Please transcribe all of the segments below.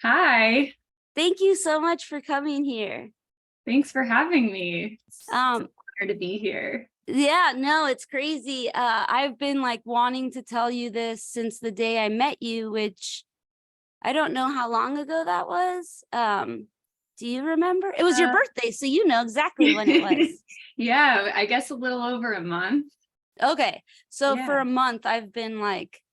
Hi, Thank you so much for coming here. thanks for having me. It's an Um, honor to be here. yeah, no, it's crazy. I've been like wanting to tell you this since the day I met you, which I don't know how long ago that was. Do you remember? It was your Uh, birthday, so you know exactly when it was. yeah, I guess a little over a month. Okay, so for Yeah. a month, I've been like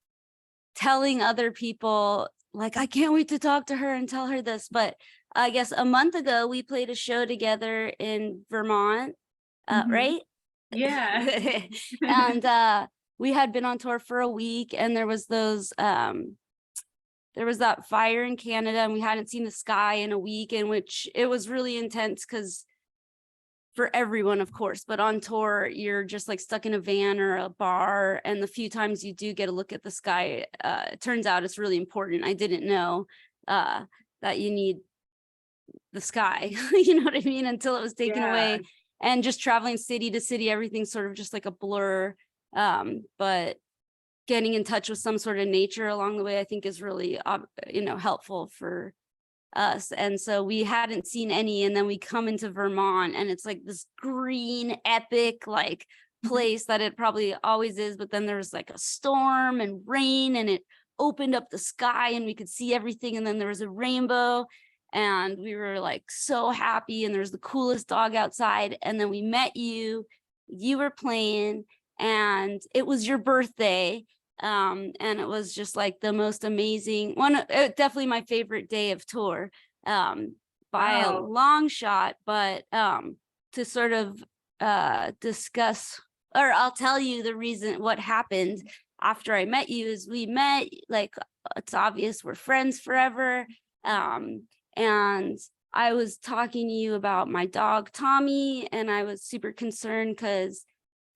telling other people, like, I can't wait to talk to her and tell her this. But I guess a month ago, we played a show together in Vermont, Mhm. right? Yeah. And we had been on tour for a week, and there was that fire in Canada, and we hadn't seen the sky in a week, in which it was really intense because for everyone, of course, but on tour you're just like stuck in a van or a bar, and the few times you do get a look at the sky, it turns out it's really important. I didn't know that you need the sky, you know what I mean, until it was taken Yeah. away. And just traveling city to city, everything's sort of just like a blur. But getting in touch with some sort of nature along the way, I think, is really helpful for us. And so we hadn't seen any, and then we come into Vermont, and it's like this green epic like place that it probably always is, but then there was like a storm and rain, and it opened up the sky and we could see everything, and then there was a rainbow, and we were like so happy, and there's the coolest dog outside. And then we met you, you were playing, and it was your birthday. And it was just like the most amazing one, definitely my favorite day of tour, by a Wow. long shot. But to sort of discuss, or I'll tell you the reason what happened after I met you is we met, like, it's obvious we're friends forever. And I was talking to you about my dog Tommy, and I was super concerned because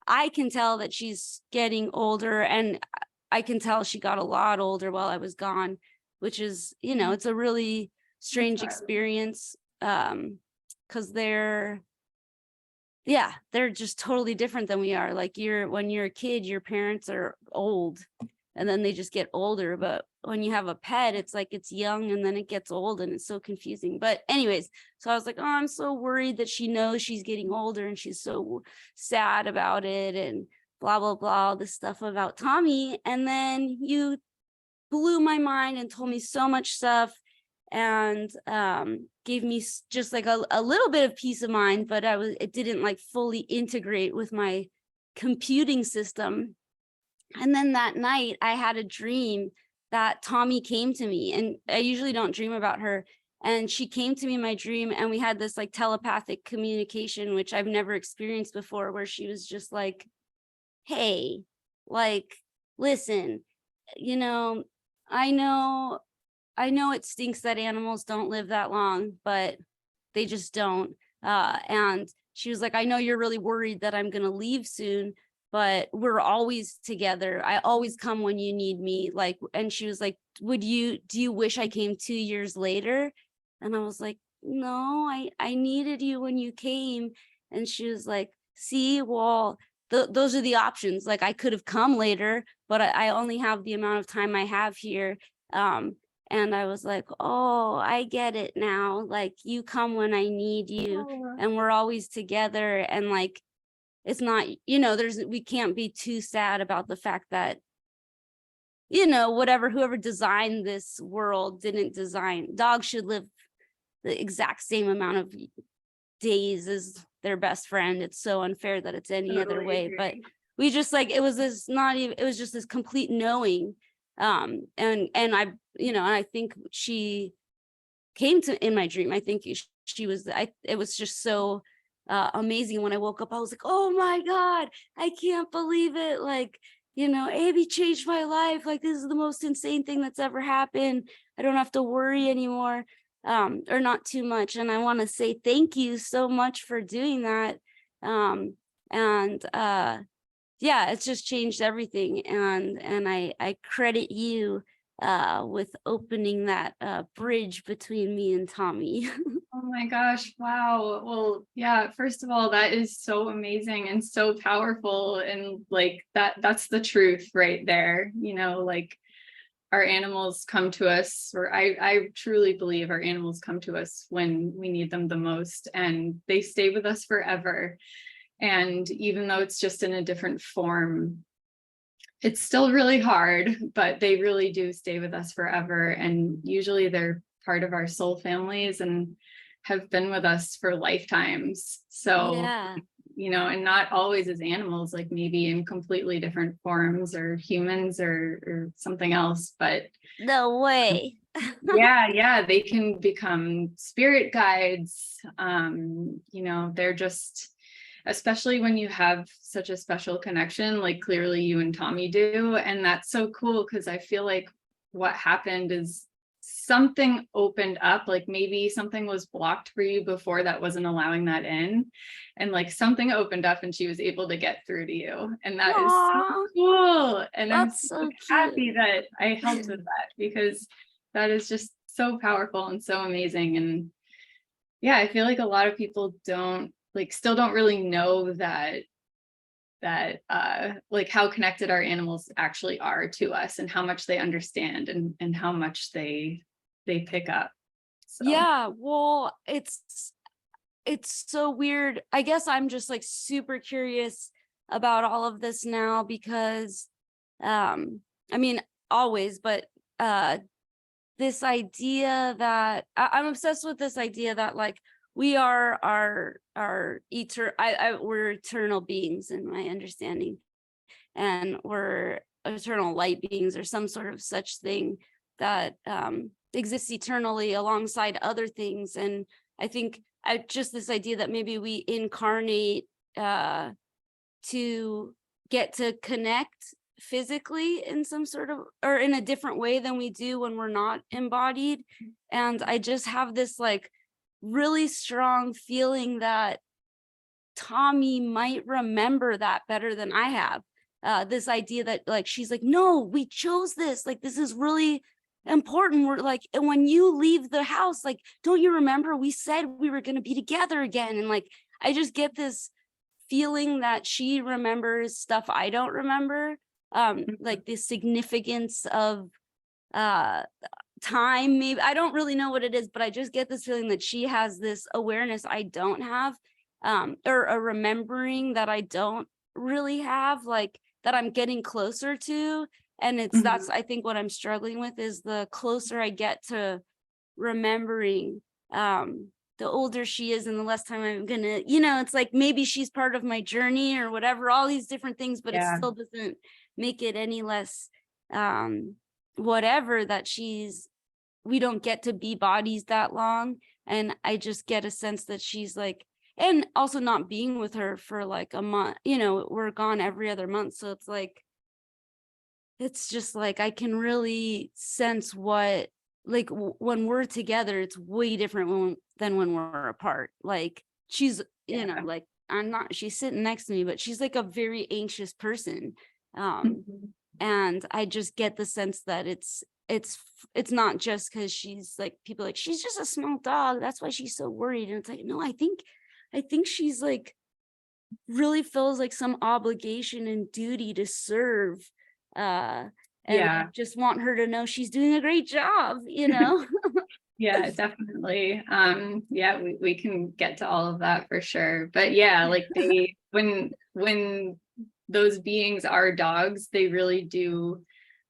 I can tell that she's getting older, and I can tell she got a lot older while I was gone, which is, it's a really That's strange hard. experience. Because they're just totally different than we are. Like, when you're a kid, your parents are old, and then they just get older. But when you have a pet, it's like it's young and then it gets old, and it's so confusing. But anyways, so I was like, oh, I'm so worried that she knows she's getting older and she's so sad about it, and blah blah blah, all this stuff about Tommy. And then you blew my mind and told me so much stuff, and gave me just like a little bit of peace of mind, but it didn't like fully integrate with my computing system. And then that night I had a dream that Tommy came to me, and I usually don't dream about her. And she came to me in my dream, and we had this like telepathic communication, which I've never experienced before, where she was just like, hey, like, listen, you know, I know, I know it stinks that animals don't live that long, but they just don't. And she was like, I know you're really worried that I'm going to leave soon, but we're always together. I always come when you need me. Like, and she was like, do you wish I came 2 years later? And I was like, no, I needed you when you came. And she was like, see, well, those are the options. Like, I could have come later, but I only have the amount of time I have here. And I was like, oh, I get it now. Like, you come when I need you, Oh, and we're always together. And like, it's not, we can't be too sad about the fact that, whoever designed this world didn't design, dogs should live the exact same amount of days as their best friend. It's so unfair that it's any other totally way. But agree. we just like, it was this not even, it was just this complete knowing. And I, and I think she came to in my dream. I think she was, it was just so amazing. When I woke up, I was like, oh my God, I can't believe it. Like, Abby changed my life. Like, this is the most insane thing that's ever happened. I don't have to worry anymore, or not too much. And I want to say thank you so much for doing that. And yeah, it's just changed everything. And I credit you with opening that bridge between me and Tommy. Oh my gosh, wow. Well, yeah, first of all, that is so amazing and so powerful. And like that's the truth right there, like our animals come to us, or I truly believe our animals come to us when we need them the most, and they stay with us forever. And even though it's just in a different form, it's still really hard, but they really do stay with us forever. And usually they're part of our soul families and have been with us for lifetimes. So, Yeah. and not always as animals, like maybe in completely different forms or humans or something else. But No way. yeah, they can become spirit guides. They're just, especially when you have such a special connection, like clearly you and Tommy do. And that's so cool, because I feel like what happened is something opened up, like maybe something was blocked for you before that wasn't allowing that in. And like something opened up and she was able to get through to you. And that is so Aw, cool. And I'm that's so so cute. happy that I helped with that, because that is just so powerful and so amazing. And yeah, I feel like a lot of people still don't really know that like how connected our animals actually are to us, and how much they understand, and how much they pick up. So Yeah, well, it's so weird. I guess I'm just like super curious about all of this now because I mean always, but this idea that I'm obsessed with, this idea that like we are our we're eternal beings in my understanding, and we're eternal light beings or some sort of such thing that exists eternally alongside other things. And I think just this idea that maybe we incarnate to get to connect physically in some sort of, or in a different way than we do when we're not embodied. And I just have this like really strong feeling that Tommy might remember that better than I have. This idea that like, she's like, no, we chose this. Like, this is really important. We're like, and when you leave the house, like, don't you remember we said we were going to be together again? And like, I just get this feeling that she remembers stuff I don't remember. Like the significance of time, maybe. I don't really know what it is, but I just get this feeling that she has this awareness I don't have, or a remembering that I don't really have, like that I'm getting closer to. And that's I think what I'm struggling with is the closer I get to remembering, the older she is and the less time I'm gonna, it's like maybe she's part of my journey or whatever, all these different things, but it yeah, still doesn't make it any less whatever that we don't get to be bodies that long. And I just get a sense that she's like, and also not being with her for like a month, we're gone every other month. So it's like, it's just like, I can really sense what, like when we're together, it's way different than when we're apart. Like she's, yeah. like she's sitting next to me, but she's like a very anxious person. And I just get the sense that it's not just because she's like, people like, she's just a small dog, that's why she's so worried. And it's like, no, I think she's like really feels like some obligation and duty to serve, and I Yeah. just want her to know she's doing a great job. Yeah, definitely. Yeah, we can get to all of that for sure. But yeah, like when those beings are dogs, they really do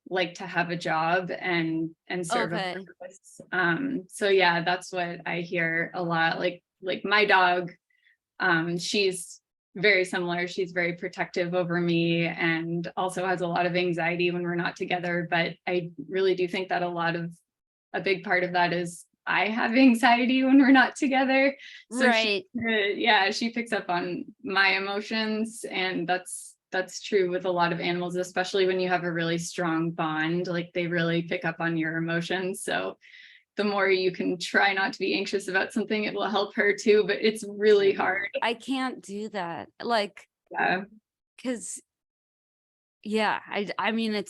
like to have a job and serve a Okay. purpose. So yeah, that's what I hear a lot. Like my dog, she's very similar. She's very protective over me and also has a lot of anxiety when we're not together. But I really do think that a big part of that is I have anxiety when we're not together. So Right. she picks up on my emotions, and that's true with a lot of animals, especially when you have a really strong bond. Like they really pick up on your emotions. So the more you can try not to be anxious about something, it will help her too. But it's really hard. I can't do that. Like, Yeah. because yeah, I mean,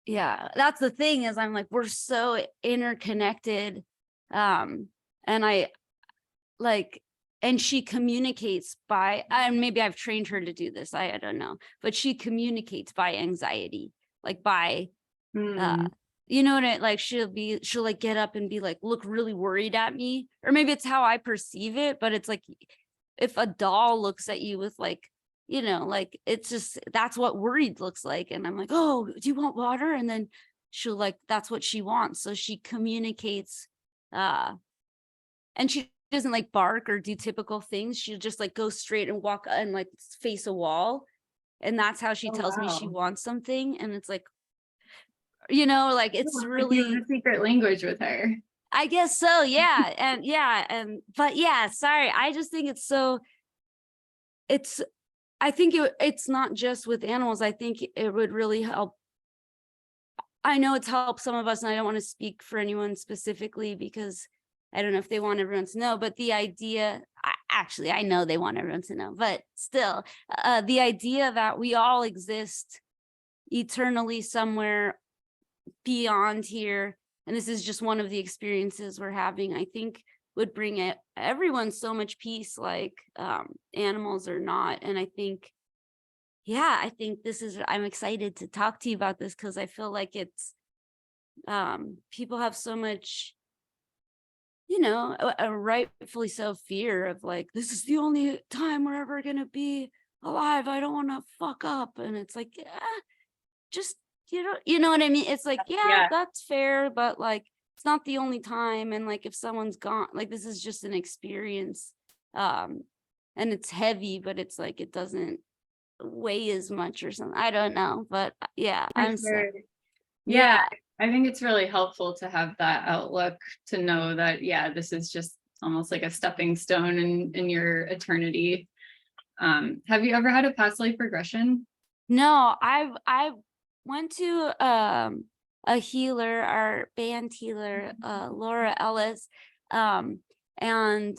yeah, that's the thing is I'm like, we're so interconnected. And I like, and she communicates by, and maybe I've trained her to do this, I don't know, but she communicates by anxiety, like by Mm. You know what like she'll like get up and be like, look really worried at me, or maybe it's how I perceive it, but it's like if a doll looks at you with like, like it's just, that's what worried looks like. And I'm like, oh, do you want water? And then she'll like, that's what she wants. So she communicates, and she doesn't like bark or do typical things. She'll just like go straight and walk and like face a wall. And that's how she Oh, tells me she wow. wants something. And it's like, like Oh, it's like you really, have a secret language with her. I guess so. Yeah. But yeah, sorry. I just think it's, I think it's not just with animals. I think it would really help. I know it's helped some of us, and I don't want to speak for anyone specifically because I don't know if they want everyone to know, but the idea, actually, I know they want everyone to know, but still, the idea that we all exist eternally somewhere beyond here, and this is just one of the experiences we're having, I think would bring everyone so much peace, like animals or not. And I think, yeah, I think I'm excited to talk to you about this because I feel like it's, people have so much, a rightfully so fear of like, this is the only time we're ever going to be alive. I don't want to fuck up. And it's like, just, you know what I mean? It's like, yeah, Yeah. that's fair, but like, it's not the only time. And like, if someone's gone, like, this is just an experience. And it's heavy, but it's like, it doesn't weigh as much or something. I don't know, but yeah, For I'm so, sure. Yeah, yeah, I think it's really helpful to have that outlook, to know that, yeah, this is just almost like a stepping stone in your eternity. Have you ever had a past life regression? no, I went to a healer, our band healer, Laura Ellis, um, and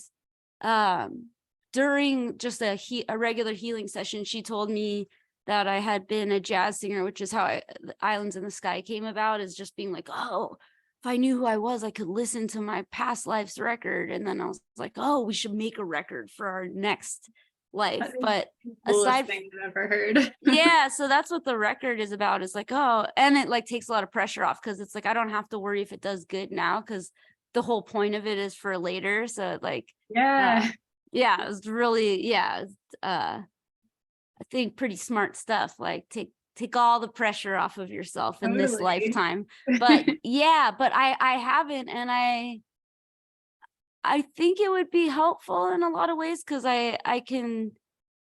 during just a regular healing session, she told me that I had been a jazz singer, which is how the Islands in the Sky came about, is just being like, oh, if I knew who I was, I could listen to my past life's record. And then I was like, oh, we should make a record for our next life. That is But the coolest aside, thing I've ever heard. yeah, so that's what the record is about, is like, oh, and it like takes a lot of pressure off because it's like, I don't have to worry if it does good now because the whole point of it is for later. So like, Yeah, yeah, it was really, yeah, I think pretty smart stuff. Like take all the pressure off of yourself in this totally. lifetime. But yeah, but I haven't, and I think it would be helpful in a lot of ways because I can,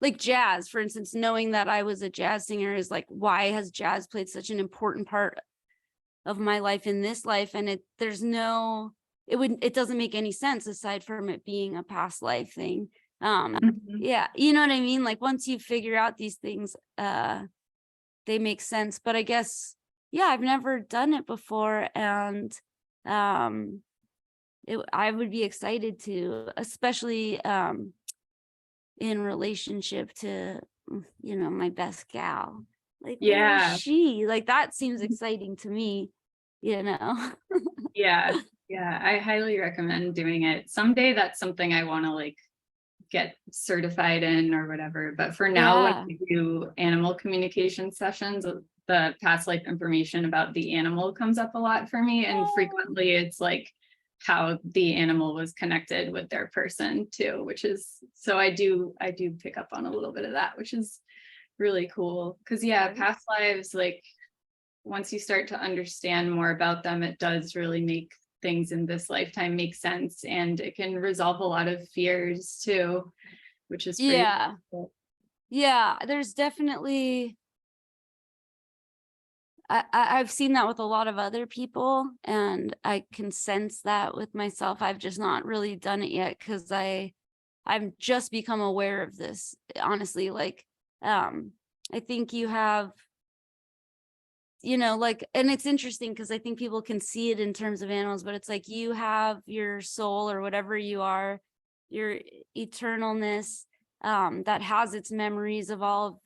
like jazz, for instance, knowing that I was a jazz singer is like, why has jazz played such an important part of my life in this life? And it doesn't make any sense aside from it being a past life thing. Mhm. Yeah, you know what I mean? Like once you figure out these things, they make sense. But I guess, yeah, I've never done it before. And I would be excited to, especially in relationship to, my best gal. Like, where is Yeah, she? Like, that seems exciting to me, you know? yeah, yeah. I highly recommend doing it. Someday that's something I want to like get certified in or whatever. But for now, when Yeah. we do animal communication sessions, the past life information about the animal comes up a lot for me. And Oh, frequently it's like how the animal was connected with their person too, which is, so I do pick up on a little bit of that, which is really cool. Cause yeah, past lives, like once you start to understand more about them, it does really make things in this lifetime make sense, and it can resolve a lot of fears too, which is pretty yeah. cool. Yeah. There's definitely, I've seen that with a lot of other people, and I can sense that with myself. I've just not really done it yet because I've just become aware of this, honestly. Like, I think you have, like, and it's interesting because I think people can see it in terms of animals, but it's like you have your soul or whatever you are, your eternalness, that has its memories of all of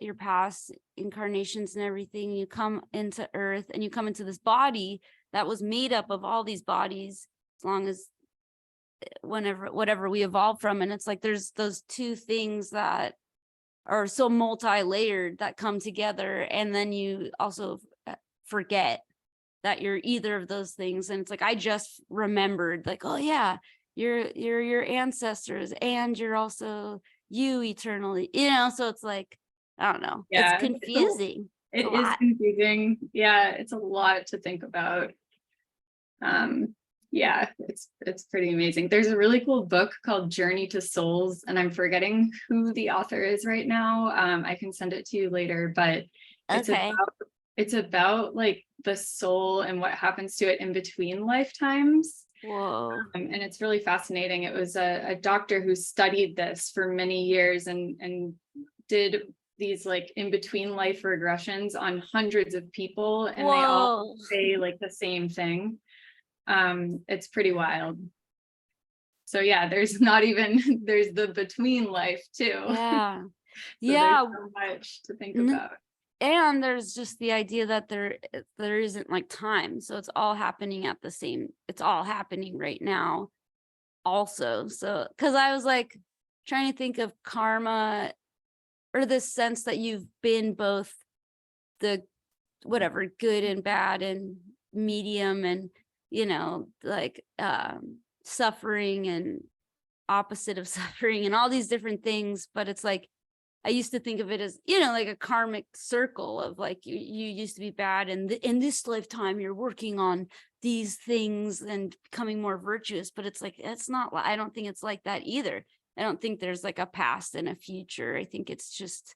your past incarnations and everything. You come into earth and you come into this body that was made up of all these bodies, as long as whatever we evolved from. And it's like there's those two things that are so multi-layered that come together. And then you also forget that you're either of those things. And it's like, I just remembered, like, oh yeah, you're your ancestors, and you're also you eternally, so it's like, I don't know, it's Yeah, confusing. it A is lot. confusing. Yeah, it's a lot to think about. Yeah, it's pretty amazing. There's a really cool book called Journey to Souls, and I'm forgetting who the author is right now. I can send it to you later, but it's Okay. about like the soul and what happens to it in between lifetimes. Whoa. And it's really fascinating. It was a doctor who studied this for many years and did these like in between life regressions on hundreds of people, and they all Whoa. say like the same thing. It's pretty wild. So yeah, there's not even there's the between life too. Yeah. So Yeah. there's so much to think N- about. And there's just the idea that there isn't like time. So it's all happening it's all happening right now also. So, because I was like trying to think of karma, or this sense that you've been both the whatever good and bad and medium, and like suffering and opposite of suffering and all these different things. But it's like, I used to think of it as, like a karmic circle of like, you used to be bad, and in this lifetime you're working on these things and becoming more virtuous. But it's like, it's not, I don't think it's like that either. I don't think there's like a past and a future. I think it's just,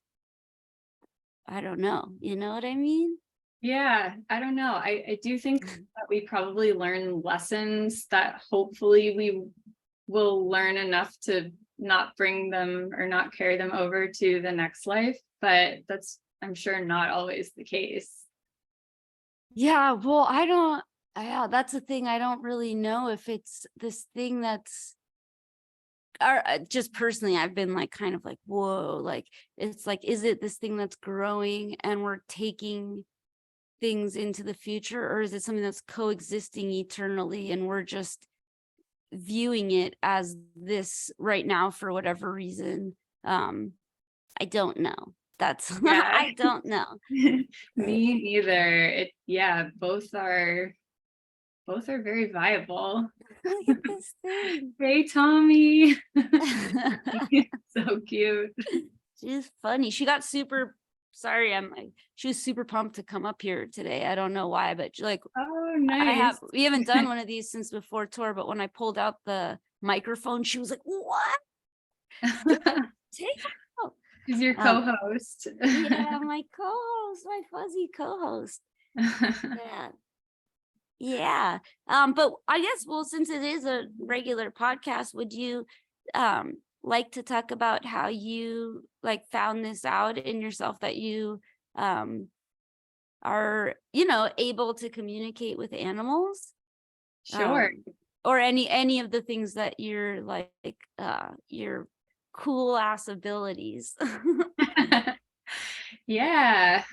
I don't know. You know what I mean? Yeah, I don't know. I do think that we probably learn lessons that hopefully we will learn enough to not bring them or not carry them over to the next life, but that's, I'm sure, not always the case. Yeah, well, yeah, that's the thing. I don't really know if it's this thing that's, or just personally, I've been like, kind of like, whoa, like, it's like, is it this thing that's growing and we're taking things into the future, or is it something that's coexisting eternally and we're just viewing it as this right now for whatever reason? I don't know. That's Yeah. I don't know. Me neither. Yeah, both are very viable. Look at this thing. Hey, Tommy. So cute. She's funny. She got super, sorry, she was super pumped to come up here today. I don't know why, but like, Oh, nice. we haven't done one of these since before tour, but when I pulled out the microphone, she was like, what? Take it out. She's your co-host. Yeah, my co-host, my fuzzy co-host. Yeah. Yeah. But I guess, well, since it is a regular podcast, would you like to talk about how you like found this out in yourself, that you are, able to communicate with animals? Sure. Or any of the things that you're like your cool ass abilities. Yeah.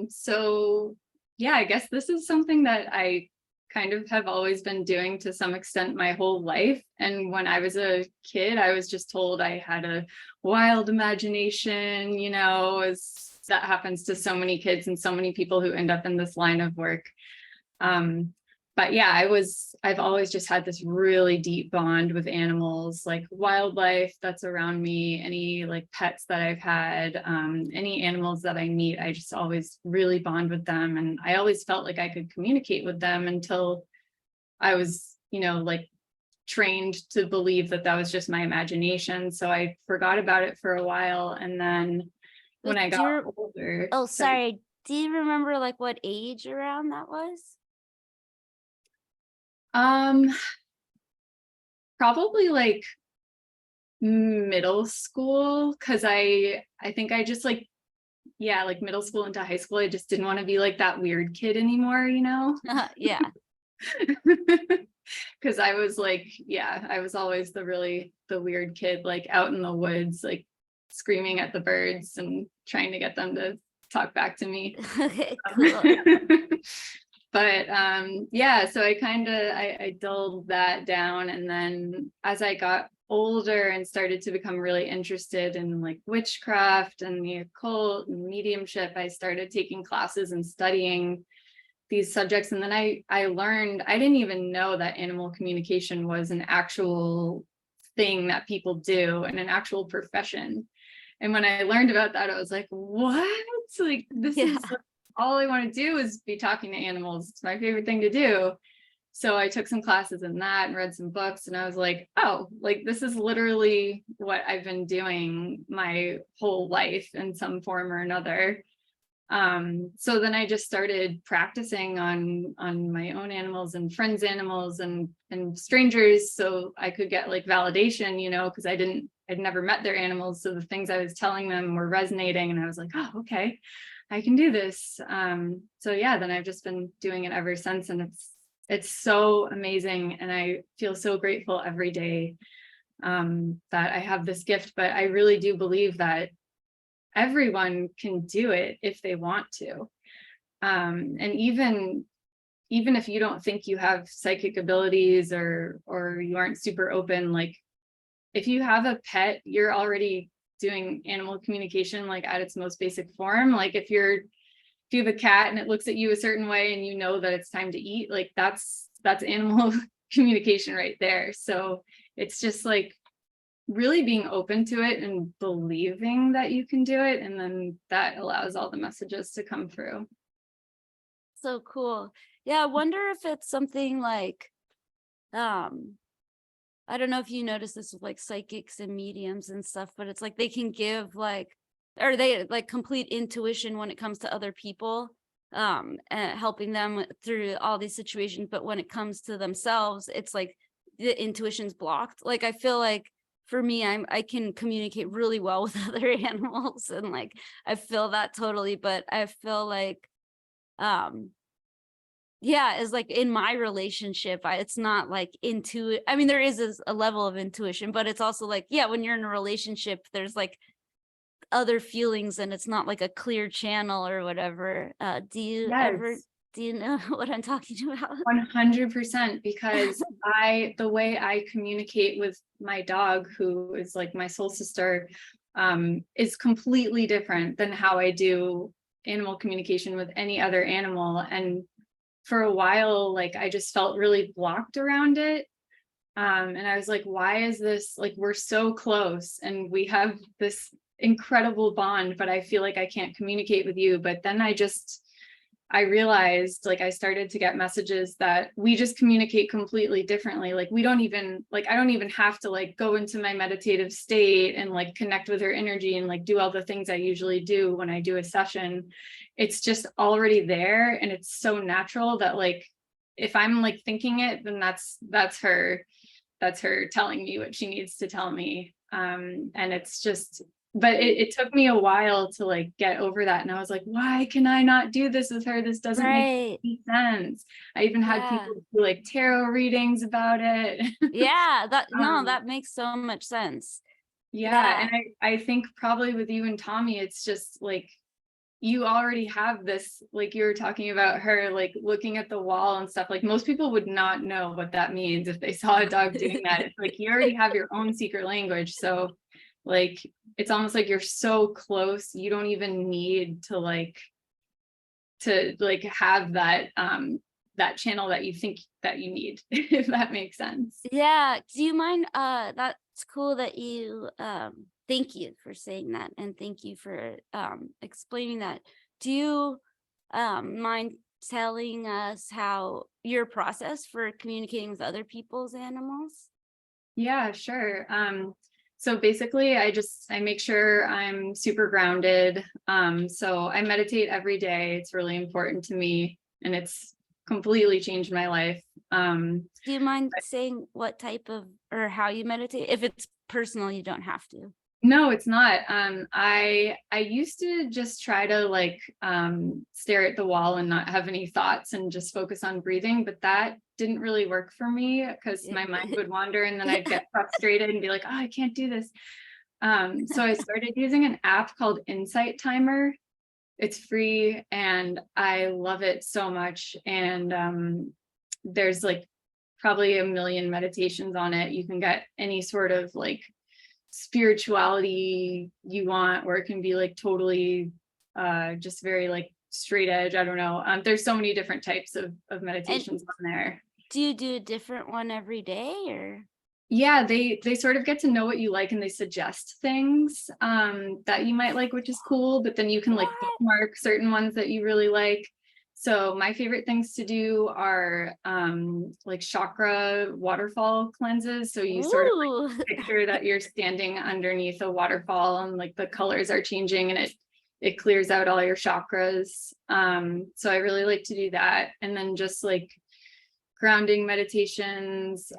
So yeah, I guess this is something that I kind of have always been doing to some extent my whole life. And when I was a kid, I was just told I had a wild imagination, as that happens to so many kids and so many people who end up in this line of work. But yeah, I've always just had this really deep bond with animals, like wildlife that's around me, any like pets that I've had, any animals that I meet, I just always really bond with them. And I always felt like I could communicate with them until I was, like trained to believe that that was just my imagination. So I forgot about it for a while. And then when I got older. Oh, sorry. Do you remember like what age around that was? Probably like middle school, because I think I just like, yeah, like middle school into high school, I just didn't want to be like that weird kid anymore, Yeah. Because I was like, yeah, I was always the weird kid, like out in the woods, like screaming at the birds and trying to get them to talk back to me. Okay, cool. But yeah, so I dulled that down. And then as I got older and started to become really interested in like witchcraft and the occult and mediumship, I started taking classes and studying these subjects. And then I learned, I didn't even know that animal communication was an actual thing that people do and an actual profession. And when I learned about that, I was like, what? Like, this Yeah. is like, all I want to do is be talking to animals. It's my favorite thing to do. So I took some classes in that and read some books, and I was like, oh, like this is literally what I've been doing my whole life in some form or another. So then I just started practicing on my own animals and friends' animals and strangers, so I could get like validation, you know, because I'd never met their animals. So the things I was telling them were resonating, and I was like, oh, okay, I can do this. So yeah, then I've just been doing it ever since, and it's so amazing, and I feel so grateful every day that I have this gift. But I really do believe that everyone can do it if they want to. And even if you don't think you have psychic abilities or you aren't super open, like if you have a pet, you're already doing animal communication like at its most basic form. Like if you have a cat and it looks at you a certain way and you know that it's time to eat, like that's animal communication right there. So it's just like really being open to it and believing that you can do it, and then that allows all the messages to come through. So cool. Yeah, I wonder if it's something like, I don't know if you notice this with like psychics and mediums and stuff, but it's like they can give like, or they like complete intuition when it comes to other people, and helping them through all these situations. But when it comes to themselves, it's like the intuition's blocked. Like I feel like for me, I can communicate really well with other animals, and like I feel that totally. But I feel like, yeah, is like in my relationship, it's not like I mean, there is a level of intuition, but it's also like, yeah, when you're in a relationship, there's like other feelings, and it's not like a clear channel or whatever. Yes, Do you know what I'm talking about? 100%, because the way I communicate with my dog, who is like my soul sister, is completely different than how I do animal communication with any other animal. And for a while, like I just felt really blocked around it. And I was like, why is this, like, we're so close and we have this incredible bond, but I feel like I can't communicate with you. But then I realized, like, I started to get messages that we just communicate completely differently. Like we don't even, like, I don't even have to like go into my meditative state and like connect with her energy and like do all the things I usually do when I do a session. It's just already there, and it's so natural that like if I'm like thinking it, then that's her telling me what she needs to tell me. And it's just, but it took me a while to like get over that. And I was like, why can I not do this with her? This doesn't make Right. any sense. I even had Yeah. people do like tarot readings about it. Yeah. No, um, that makes so much sense. yeah. Yeah. And I think probably with you and Tommy, it's just like, you already have this, like you were talking about her, like looking at the wall and stuff. Like most people would not know what that means if they saw a dog doing that. It's like you already have your own secret language. So like, it's almost like you're so close, you don't even need to have that channel that you think that you need, if that makes sense. Yeah. Do you mind? That's cool that you thank you for saying that, and thank you for explaining that. Do you mind telling us how your process for communicating with other people's animals? Yeah, sure. So basically I make sure I'm super grounded. So I meditate every day. It's really important to me, and it's completely changed my life. Do you mind saying what type of or how you meditate? If it's personal, you don't have to. No, it's not. I used to just try to like stare at the wall and not have any thoughts and just focus on breathing, but that didn't really work for me because my mind would wander, and then I'd get frustrated and be like, oh, I can't do this. So I started using an app called Insight Timer. It's free and I love it so much. And there's like probably a million meditations on it. You can get any sort of like spirituality you want, or it can be like totally just very like straight edge. I don't know. There's so many different types of And meditations on there. do you do a different one every day, or? Yeah, they sort of get to know what you like, and they suggest things that you might like, which is cool, but then you can like What? bookmark certain ones that you really like. So my favorite things to do are like chakra waterfall cleanses. So you sort of Ooh. like picture that you're standing underneath a waterfall, and like the colors are changing, and it clears out all your chakras. So I really like to do that. And then just like grounding meditations.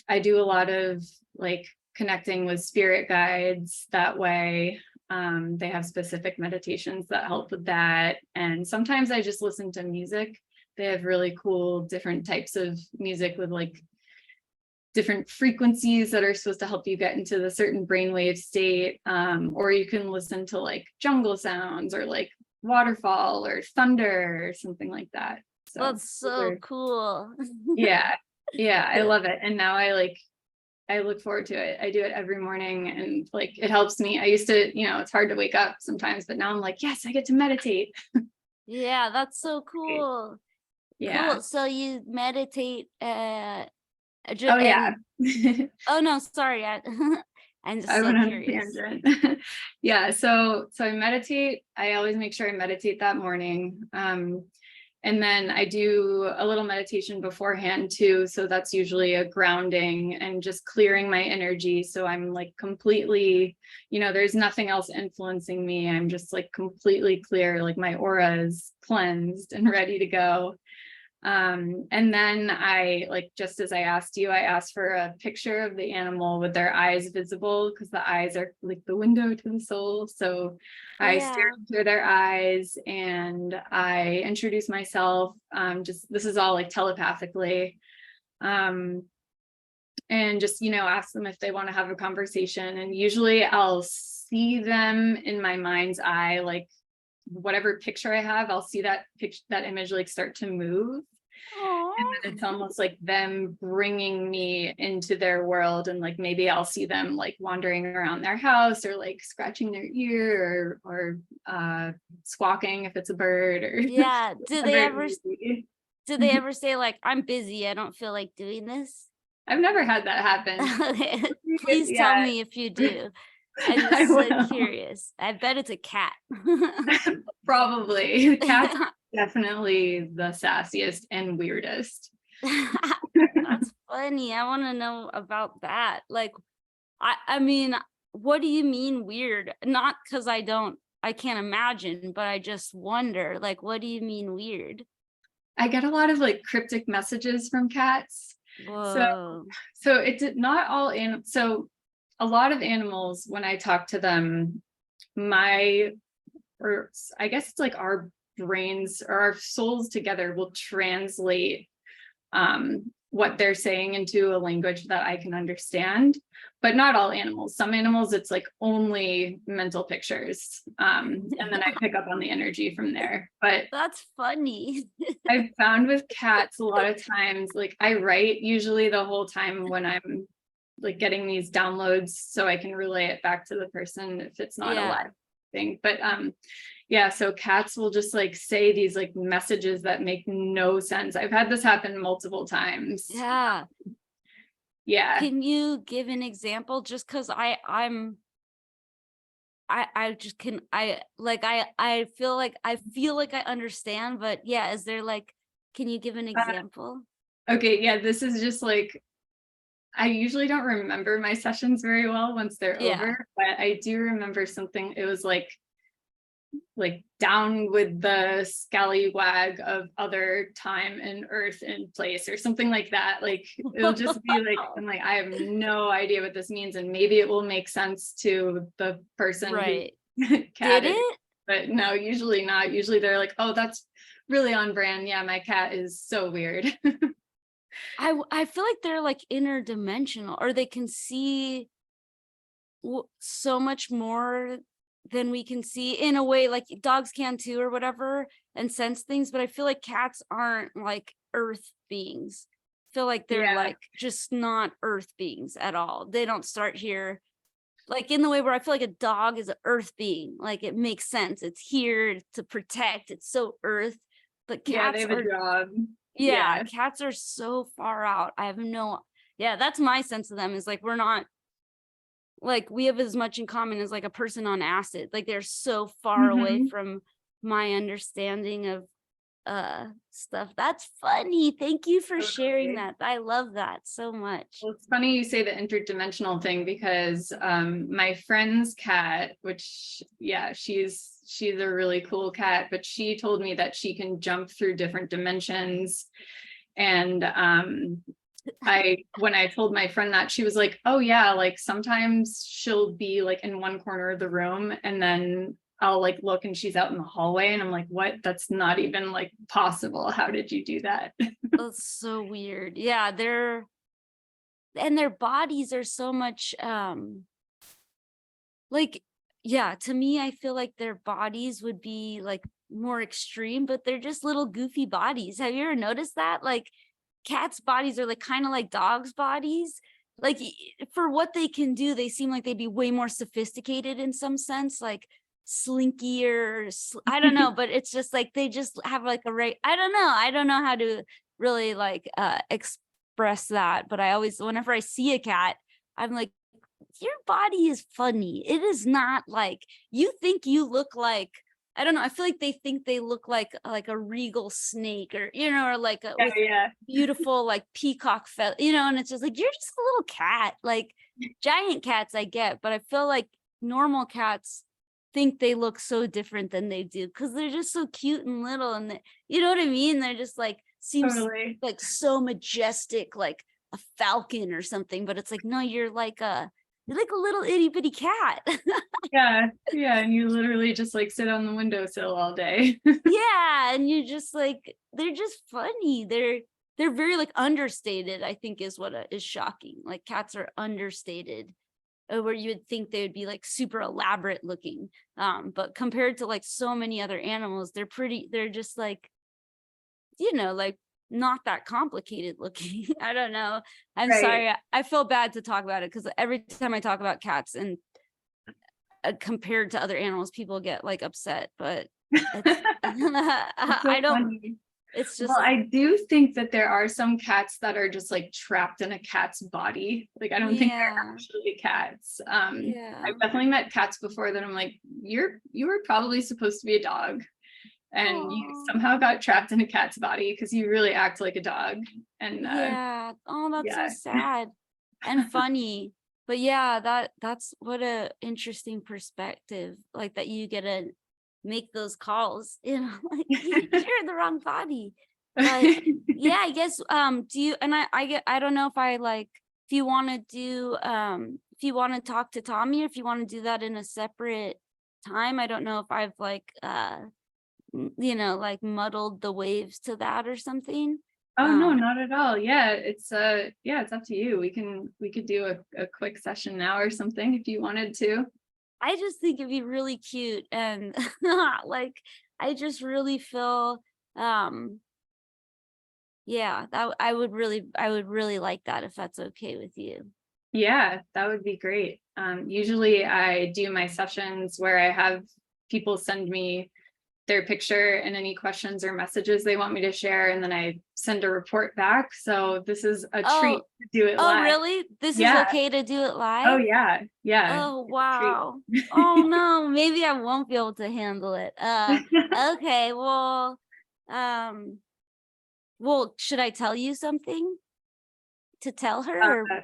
I do a lot of like connecting with spirit guides that way. They have specific meditations that help with that. And sometimes I just listen to music. They have really cool different types of music with like different frequencies that are supposed to help you get into the certain brainwave state. Or you can listen to like jungle sounds or like waterfall or thunder or something like that. So That's so cool. yeah, I love it. And now I look forward to it. I do it every morning, and like it helps me. I used to, it's hard to wake up sometimes, but now I'm like, yes, I get to meditate. Yeah, that's so cool. Yeah. Cool. So you meditate Oh yeah. and oh no, sorry. I'm just I so went on a curious. tangent. Yeah, so I meditate. I always make sure I meditate that morning. And then I do a little meditation beforehand too. So that's usually a grounding and just clearing my energy. So I'm like completely, there's nothing else influencing me. I'm just like completely clear, like my aura is cleansed and ready to go. And then I, like, just as I asked you, I asked for a picture of the animal with their eyes visible, because the eyes are like the window to the soul. So I stare Yeah. into their eyes and I introduce myself. This is all like telepathically. And just, ask them if they want to have a conversation. And usually I'll see them in my mind's eye, like whatever picture I have, I'll see that image like start to move. Aww. And then it's almost like them bringing me into their world, and like maybe I'll see them like wandering around their house, or like scratching their ear, or squawking if it's a bird, or Yeah. Do they ever easy. say like, I'm busy, I don't feel like doing this? I've never had that happen. Please tell Yeah, me if you do. I'm I just so will. curious. I bet it's a cat. Probably. Cats are definitely the sassiest and weirdest. That's funny. I want to know about that. Like, I mean, what do you mean weird? Not because I can't imagine, but I just wonder, like, what do you mean weird? I get a lot of like cryptic messages from cats. So Whoa. it did not all in. So a lot of animals, when I talk to them, or I guess it's like our brains or our souls together will translate what they're saying into a language that I can understand, but not all animals. Some animals, it's like only mental pictures. And then I pick up on the energy from there. But That's funny. I've found with cats a lot of times, like I write usually the whole time when I'm like getting these downloads, so I can relay it back to the person if it's not a Yeah. live thing. But yeah, so cats will just like say these like messages that make no sense. I've had this happen multiple times. Yeah. Yeah. Can you give an example? Just because I just can I feel like I understand, but yeah, is there like, can you give an example? Okay, yeah, this is just like, I usually don't remember my sessions very well once they're Yeah. over, but I do remember something. It was like down with the scallywag of other time and earth and place, or something like that. Like it'll just be like, I'm like, I have no idea what this means, and maybe it will make sense to the person Right. who Did catted, it? but no, usually not. Usually they're like, oh, that's really on brand. Yeah, my cat is so weird. I feel like they're like interdimensional, or they can see so much more than we can see, in a way, like dogs can too, or whatever, and sense things. But I feel like cats aren't like earth beings. I feel like they're Yeah. like just not earth beings at all. They don't start here. like in the way where I feel like a dog is an earth being, like it makes sense. It's here to protect. It's so earth, but Yeah, they cats have a are, job. yeah, Yeah. cats are so far out. I have no, yeah, that's my sense of them is like, we're not, like we have as much in common as like a person on acid. Like they're so far away Mhm. from my understanding of stuff. That's funny. Thank you for sharing Totally. that. I love that so much. Well, it's funny you say the interdimensional thing because my friend's cat, which yeah, she's a really cool cat, but she told me that she can jump through different dimensions. And when I told my friend that, she was like, oh yeah, like sometimes she'll be like in one corner of the room and then I'll like look and she's out in the hallway and I'm like, what? That's not even like possible. How did you do that? That's so weird. Yeah, and their bodies are so much like, yeah, to me I feel like their bodies would be like more extreme, but they're just little goofy bodies. Have you ever noticed that? Like cats' bodies are like kind of like dogs' bodies. Like for what they can do, they seem like they'd be way more sophisticated in some sense, like slinkier. I don't know, but it's just like they just have like a right. I don't know. I don't know how to really like express that, but I always, whenever I see a cat, I'm like, your body is funny. It is not like you think you look like, I don't know. I feel like they think they look like a regal snake or, you know, or like Yeah, with yeah. beautiful like peacock feather, you know, and it's just like, you're just a little cat. Like giant cats I get, but I feel like normal cats think they look so different than they do because they're just so cute and little and you know what I mean? They're just like seems Totally. like so majestic, like a falcon or something, but it's like, no, you're like a little itty bitty cat. Yeah, yeah, and you literally just like sit on the windowsill all day. Yeah, and you're just like, they're just funny. They're very like understated, I think is what is shocking. Like cats are understated, where you would think they would be like super elaborate looking. But compared to like so many other animals, they're just like, you know, like not that complicated looking. I don't know. I'm Right. sorry. I feel bad to talk about it because every time I talk about cats and compared to other animals, people get like upset, but it's It's so I don't, funny. it's Well, just, I do think that there are some cats that are just like trapped in a cat's body. Like I don't think they're yeah, actually cats. yeah. I've definitely met cats before that I'm like, you were probably supposed to be a dog. And you Oh, somehow got trapped in a cat's body because you really act like a dog. And yeah. Oh, that's so yeah. sad and funny. But yeah, that's what a interesting perspective. Like that you get to make those calls, you know, like you're in the wrong body. But yeah, I guess do you, and I don't know if I like, if you want to do if you want to talk to Tommy or if you want to do that in a separate time. I don't know if I've like you know, like muddled the waves to that or something. Oh no, Um not at all. Yeah, it's up to you. We could do a quick session now or something if you wanted to. I just think it'd be really cute and like I just really feel um yeah, that I would really like that if that's okay with you. Yeah, that would be great. Usually I do my sessions where I have people send me their picture and any questions or messages they want me to share, and then I send a report back. So this is a treat Oh, to do it oh live. really? This is Yeah. okay to do it Oh live? yeah. Yeah. Oh It's a treat. wow. Oh no, maybe I won't be able to handle it. Okay, um well, should I tell you something to tell her? Or Uh,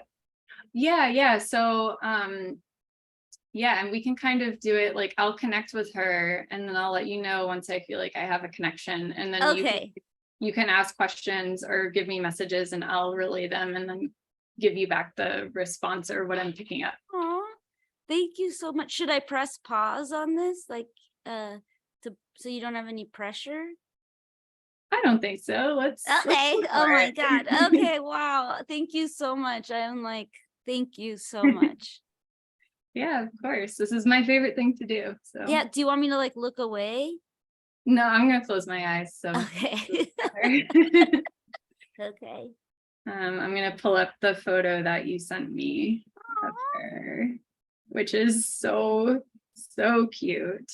yeah, yeah. So yeah, and we can kind of do it like I'll connect with her and then I'll let you know once I feel like I have a connection. And then okay. you can ask questions or give me messages and I'll relay them and then give you back the response or what I'm picking up. Aw, thank you so much. Should I press pause on this? Like, to so you don't have any pressure? I don't think so. Let's Okay. go Oh for my God. it. Okay. Wow. Thank you so much. I'm like, thank you so much. Yeah, of course. This is my favorite thing to do. So Yeah. Do you want me to like look away? no, I'm gonna close my eyes. So Okay. Okay. I'm gonna pull up the photo that you sent me of Aw, her. which is so, so cute.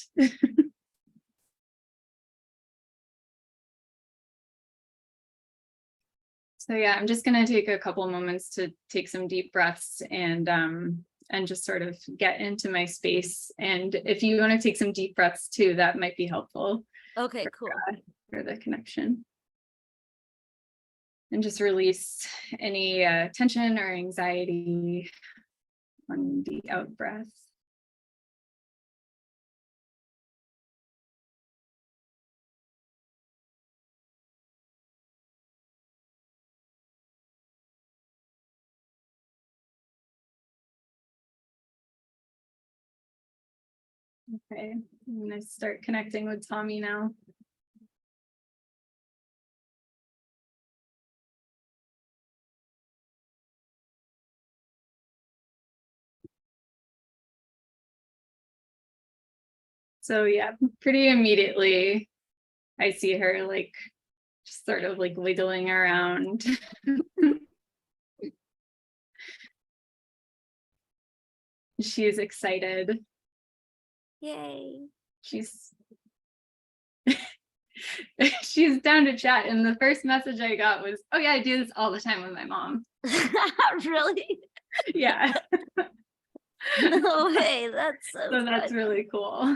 So yeah, I'm just going to take a couple moments to take some deep breaths and just sort of get into my space. And if you want to take some deep breaths too, that might be helpful. Okay, cool. For the connection. And just release any tension or anxiety on the out breath. Okay, I'm going to start connecting with Tommy now. So yeah, pretty immediately I see her like just sort of like wiggling around. She's excited. Yay. She's she's down to chat, and the first message I got was, oh yeah, I do this all the time with my mom. Really? Yeah. No way, that's so That's fun. really cool.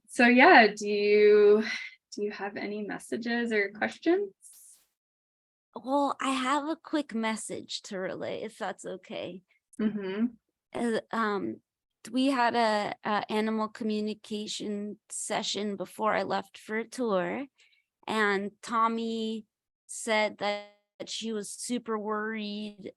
So yeah, do you have any messages or questions? Well, I have a quick message to relay, if that's okay. We had a animal communication session before I left for a tour, and Tommy said that she was super worried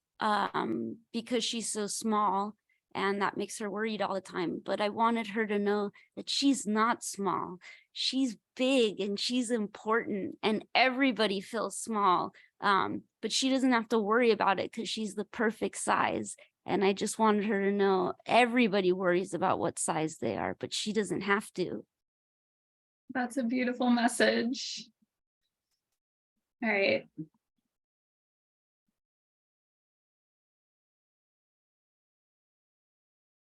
because she's so small, and that makes her worried all the time. But I wanted her to know that she's not small. She's big and she's important, and everybody feels small. But she doesn't have to worry about it because she's the perfect size. And I just wanted her to know everybody worries about what size they are, but she doesn't have to. That's a beautiful message. All right.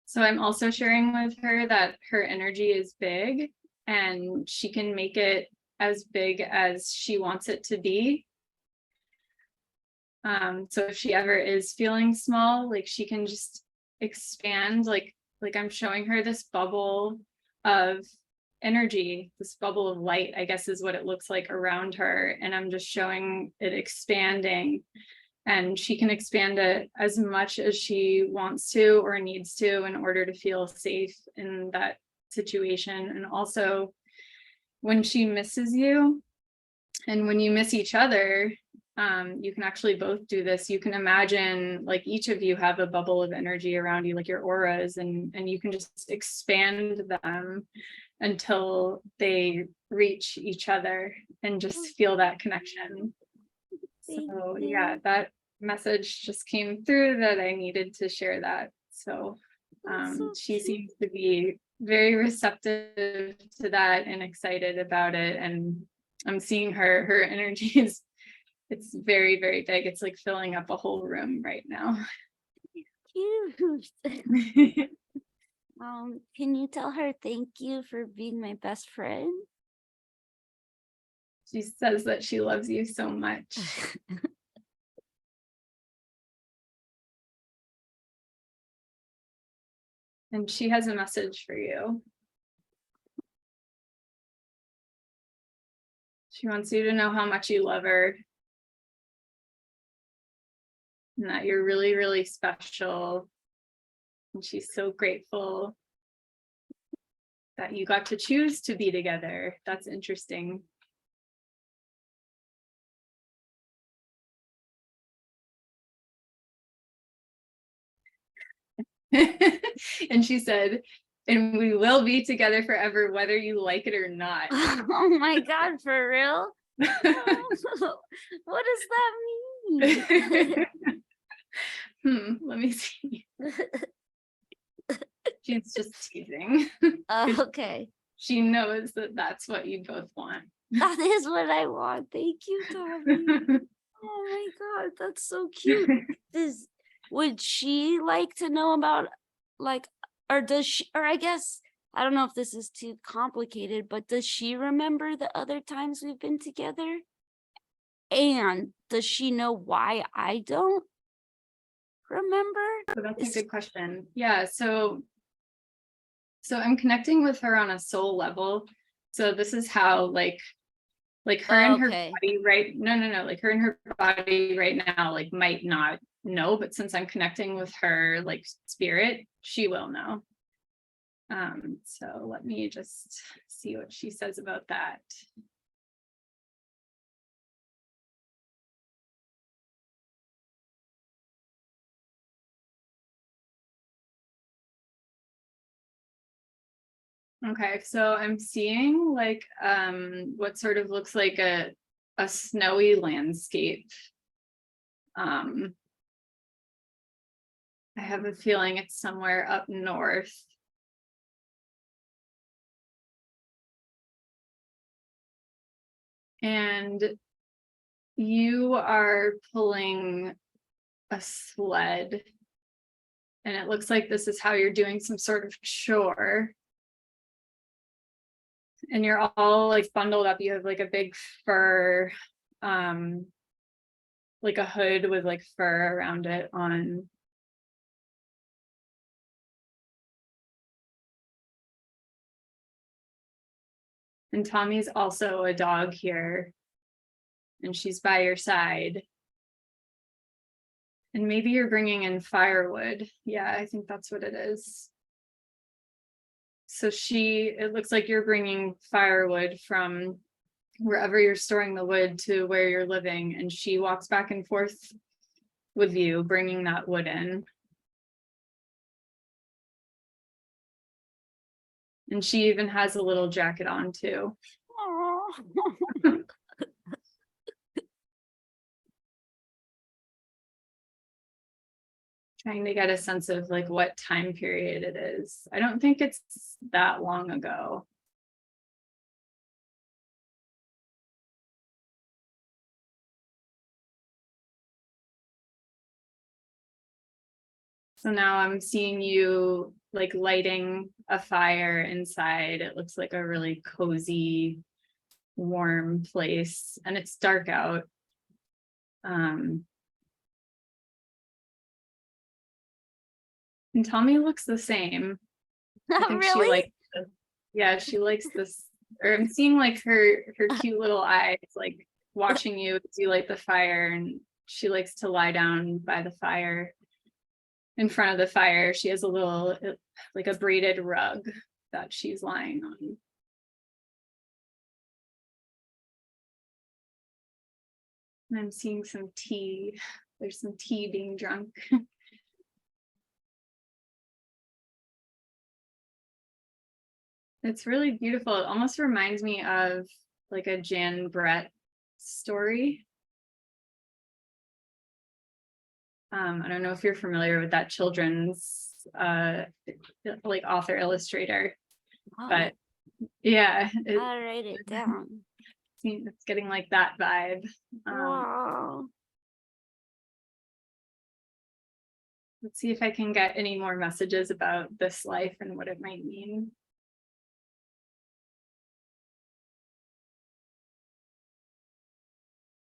So I'm also sharing with her that her energy is big and she can make it as big as she wants it to be. So if she ever is feeling small, like she can just expand, like I'm showing her this bubble of energy, this bubble of light, I guess is what it looks like around her. And I'm just showing it expanding, and she can expand it as much as she wants to or needs to in order to feel safe in that situation. And also when she misses you and when you miss each other, you can actually both do this. You can imagine like each of you have a bubble of energy around you, like your auras, and you can just expand them until they reach each other and just feel that connection. So yeah, that message just came through that I needed to share that. So she seems to be very receptive to that and excited about it. And I'm seeing her energy is, it's very, very big. It's like filling up a whole room right now. Huge. Can you tell her thank you for being my best friend? She says that she loves you so much. And she has a message for you. She wants you to know how much you love her and that you're really, really special. And she's so grateful that you got to choose to be together. That's interesting. And she said, and we will be together forever, whether you like it or not. Oh my God, for real? What does that mean? Let me see. She's just teasing. Okay. She knows that that's what you both want. That is what I want. Thank you, Tommy. Oh my God, that's so cute. would she like to know about, like, or does she, or I guess, I don't know if this is too complicated, but does she remember the other times we've been together? And does she know why I don't remember? So that's a Is good question. Yeah, so I'm connecting with her on a soul level. So this is how like her and her okay. body right no, like her and her body right now like might not know, but since I'm connecting with her like spirit, she will know. So let me just see what she says about that. Okay, so I'm seeing like what sort of looks like a snowy landscape. Um I have a feeling it's somewhere up north. And you are pulling a sled. And it looks like this is how you're doing some sort of chore. And you're all like bundled up. You have like a big fur, like a hood with like fur around it on. And Tommy's also a dog here. And she's by your side. And maybe you're bringing in firewood. Yeah, I think that's what it is. So it looks like you're bringing firewood from wherever you're storing the wood to where you're living. And she walks back and forth with you, bringing that wood in. And she even has a little jacket on too. Trying to get a sense of like what time period it is. I don't think it's that long ago. So now I'm seeing you like lighting a fire inside. It looks like a really cozy, warm place, and it's dark out. And Tommy looks the same. I Not think she really. likes this. Yeah, she likes this. Or I'm seeing like her cute little eyes like watching you as you light the fire, and she likes to lie down by the fire. In front of the fire, she has a little like a braided rug that she's lying on. And I'm seeing some tea. There's some tea being drunk. It's really beautiful. It almost reminds me of like a Jan Brett story. I don't know if you're familiar with that children's like author illustrator, but yeah, I'll write it down. it's getting like that vibe. Wow. Let's see if I can get any more messages about this life and what it might mean.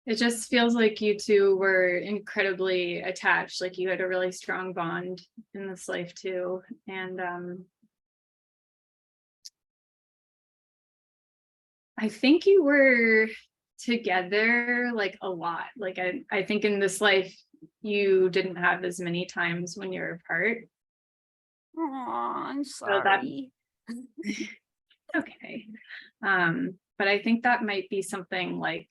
It just feels like you two were incredibly attached, like you had a really strong bond in this life too. And I think you were together like a lot. Like I think in this life you didn't have as many times when you're apart. Oh, I'm So that sorry. okay. But I think that might be something like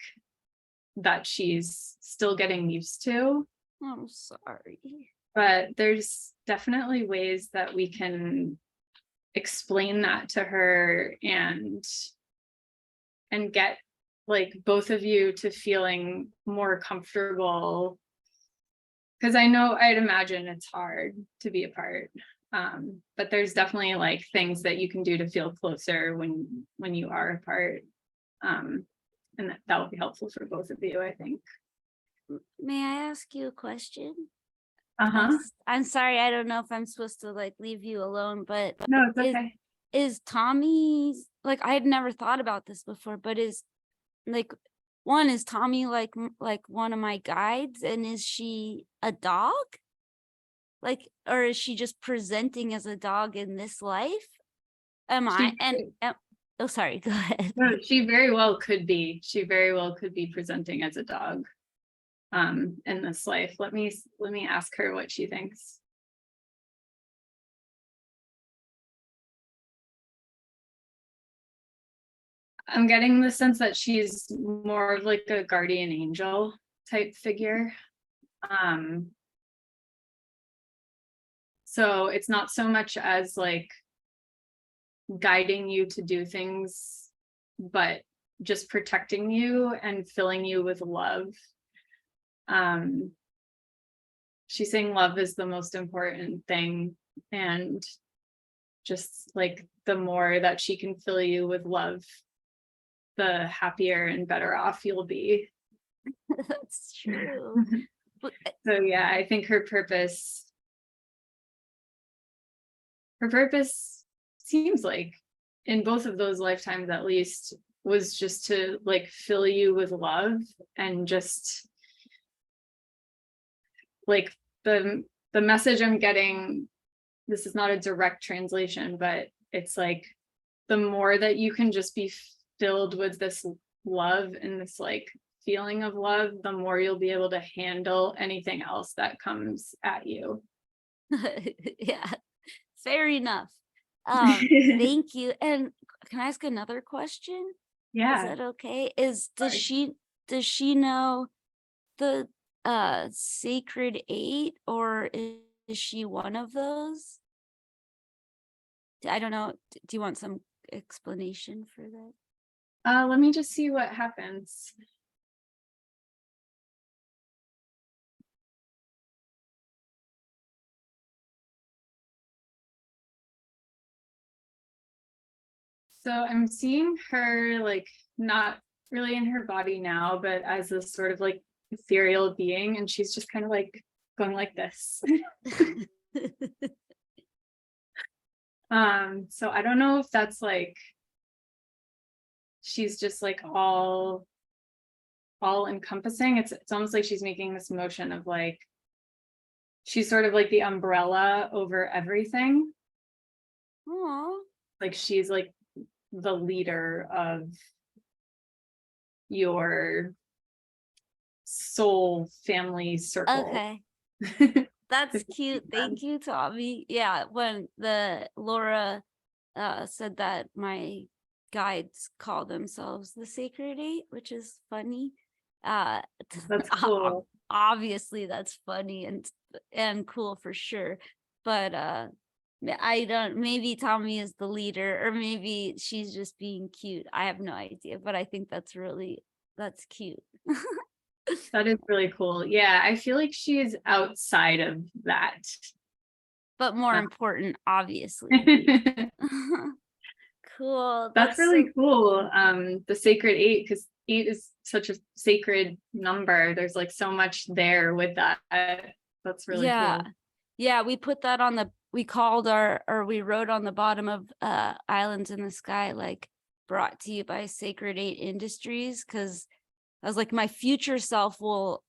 that she's still getting used to. I'm sorry. But there's definitely ways that we can explain that to her and get like both of you to feeling more comfortable, because I'd imagine it's hard to be apart, but there's definitely like things that you can do to feel closer when you are apart, and that will be helpful for both of you, I think. May I ask you a question? Uh-huh. I'm sorry, I don't know if I'm supposed to like leave you alone, but No, it's is okay. is Tommy's like I had never thought about this before, but is like one is Tommy like one of my guides, and is she a dog? Like, or is she just presenting as a dog in this life? Am I? She Oh, sorry, go ahead. no, she very well could be. She very well could be presenting as a dog in this life. Let me ask her what she thinks. I'm getting the sense that she's more of like a guardian angel type figure. Um, so it's not so much as like guiding you to do things, but just protecting you and filling you with love. Um, she's saying love is the most important thing, and just like the more that she can fill you with love, the happier and better off you'll be. That's true. But So yeah, I think her purpose seems like in both of those lifetimes at least was just to like fill you with love, and just like the message I'm getting, this is not a direct translation, but it's like the more that you can just be filled with this love and this like feeling of love, the more you'll be able to handle anything else that comes at you. yeah, fair enough. Thank you. And can I ask another question? Is Yeah. that okay? Does Sorry. she know the sacred eight, or is she one of those? I don't know. Do you want some explanation for that? Let me just see what happens. So I'm seeing her like not really in her body now, but as this sort of like ethereal being, and she's just kind of like going like this. So I don't know if that's like she's just like all encompassing. It's almost like she's making this motion of like she's sort of like the umbrella over everything. Aw. Like she's like the leader of your soul family circle. Okay. That's cute. Thank you, Tommy. Yeah, when the Laura said that my guides call themselves the Sacred Eight, which is funny. Uh That's cool. obviously that's funny and cool for sure. But I don't, maybe Tommy is the leader, or maybe she's just being cute. I have no idea, but I think that's cute. That is really cool. Yeah, I feel like she is outside of that. But more Uh, important, obviously. Cool. That's That's really so cool. The sacred eight, because eight is such a sacred number. There's like so much there with that. That's really yeah. cool. Yeah, we put that on we wrote on the bottom of Islands in the Sky, like brought to you by Sacred Eight Industries, because I was like, my future self will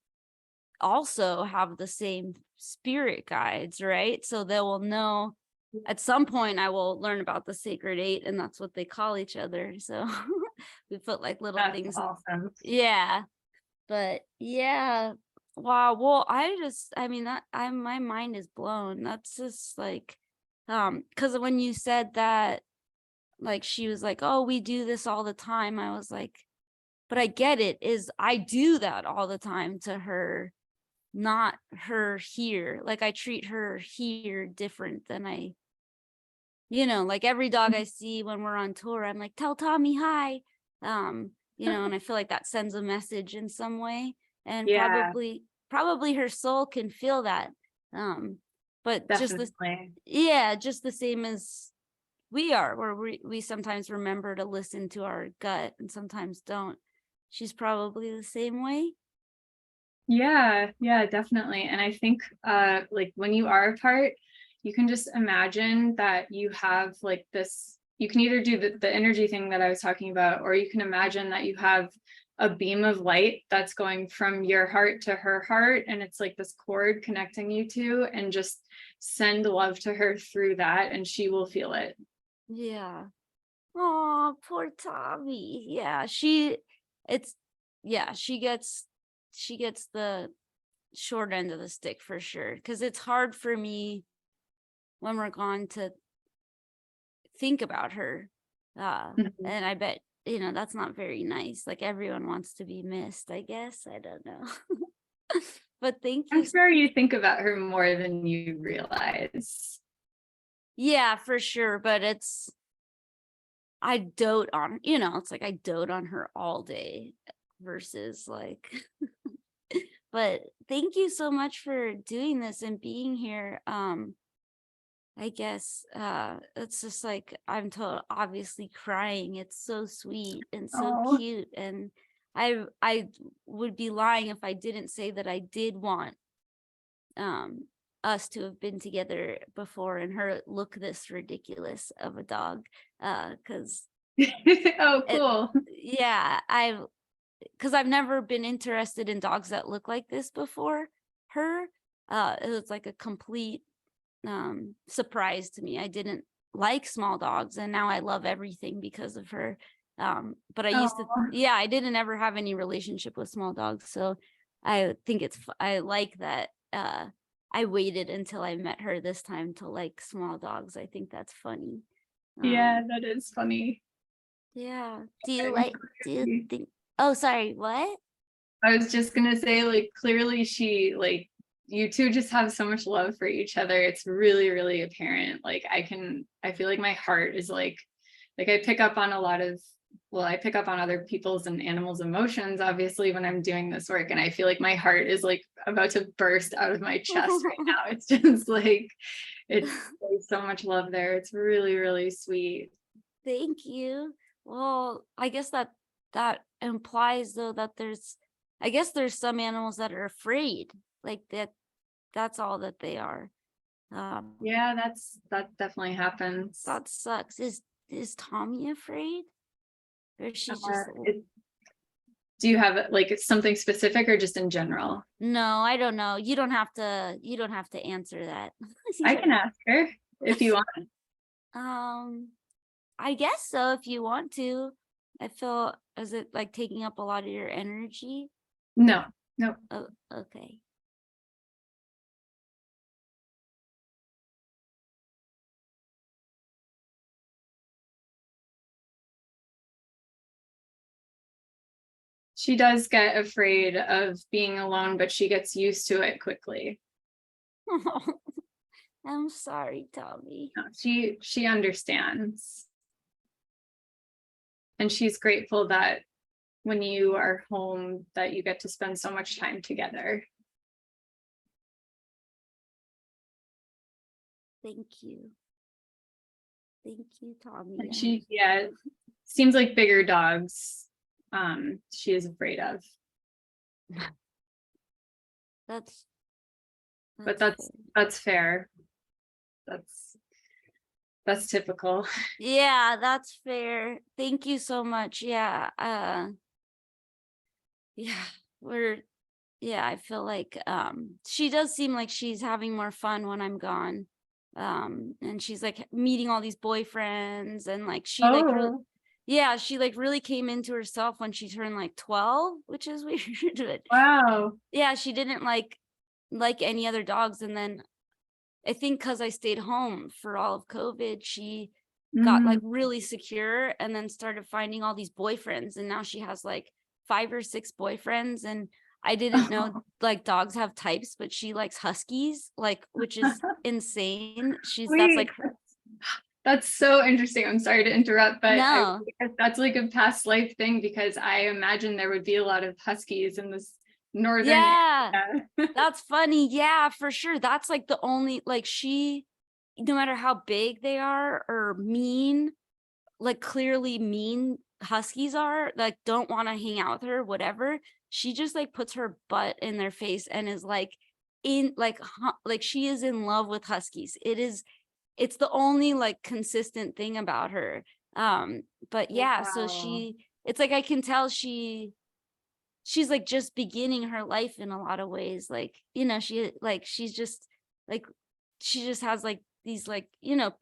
also have the same spirit guides, right? So they will know at some point I will learn about the Sacred Eight, and that's what they call each other. So we put like little That's things. awesome. Yeah. But yeah. Wow. Well, I mean, my mind is blown. That's just like, because when you said that, like, she was like, oh, we do this all the time. I was like, but I get it, is I do that all the time to her, not her here. Like, I treat her here different than like every dog I see when we're on tour, I'm like, tell Tommy hi. And I feel like that sends a message in some way. And Yeah, probably her soul can feel that. But definitely. just the same as we are, where we sometimes remember to listen to our gut and sometimes don't. She's probably the same way. Yeah, yeah, definitely. And I think like when you are apart, you can just imagine that you have like this, you can either do the energy thing that I was talking about, or you can imagine that you have a beam of light that's going from your heart to her heart, and it's like this cord connecting you two, and just send love to her through that, and she will feel it. Yeah. Oh, poor Tommy. Yeah, it's yeah, she gets the short end of the stick for sure. Because it's hard for me when we're gone to think about her. Mhm. And I bet, that's not very nice. Like everyone wants to be missed, I guess. I don't know. But thank I'm you. sure you think about her more than you realize. Yeah, for sure. But I dote on, it's like I dote on her all day versus like, but thank you so much for doing this and being here. I guess it's just like obviously crying. It's so sweet and so Oh, cute, and I would be lying if I didn't say that I did want um us to have been together before and her look this ridiculous of a dog. Cuz oh, it cool. yeah, I've never been interested in dogs that look like this before her. It was like a complete surprise to me. I didn't like small dogs, and now I love everything because of her. But I used to, Oh, yeah, I didn't ever have any relationship with small dogs, so I think I like that. I waited until I met her this time to like small dogs. I think that's funny. yeah, Um, that is funny. yeah. I'm Do you crazy. think? Oh, sorry. What? I was just gonna say, like, clearly she, like, you two just have so much love for each other. It's really, really apparent. Like, I feel like my heart is like I pick up on a lot of, well, I pick up on other people's and animals' emotions, obviously, when I'm doing this work. And I feel like my heart is like about to burst out of my chest right now. It's just like, there's so much love there. It's really, really sweet. Thank you. Well, I guess that implies though that I guess there's some animals that are afraid. Like that's all that they are. Um, Yeah, that definitely happens. that sucks. Is Tommy afraid? Or is she Uh, just it, do you have like something specific or just in general? no, I don't know. You don't have to answer that. I can ask her if you want. um, I guess so if you want to. I feel is it like taking up a lot of your energy? No, no. Oh, okay. She does get afraid of being alone, but she gets used to it quickly. I'm sorry, Tommy. No, she understands. And she's grateful that when you are home that you get to spend so much time together. Thank you. Thank you, Tommy. And she, yeah, seems like bigger dogs she is afraid of. That's But that's fair. that's fair. That's that's typical. Yeah, that's fair. Thank you so much. Yeah. Yeah, we're yeah, I feel like she does seem like she's having more fun when I'm gone. And she's like meeting all these boyfriends and like she like Oh, yeah, she like really came into herself when she turned like 12, which is weird. But wow. yeah, she didn't like any other dogs. And then I think because I stayed home for all of COVID, she got Mm. like really secure and then started finding all these boyfriends. And now she has like 5 or 6 boyfriends. And I didn't know like dogs have types, but she likes huskies, like, which is insane. That's Wait, like that's so interesting. I'm sorry to interrupt, but I no. guess that's like a past life thing because I imagine there would be a lot of huskies in this northern Yeah, area. that's funny. Yeah, for sure. That's like the only like no matter how big they are or mean, like clearly mean huskies are, like don't want to hang out with her, whatever. she just like puts her butt in their face and is like in like she is in love with huskies. It's the only like consistent thing about her. But yeah, so Wow. it's like I can tell she's like just beginning her life in a lot of ways. Like, she's just like, she just has like these like,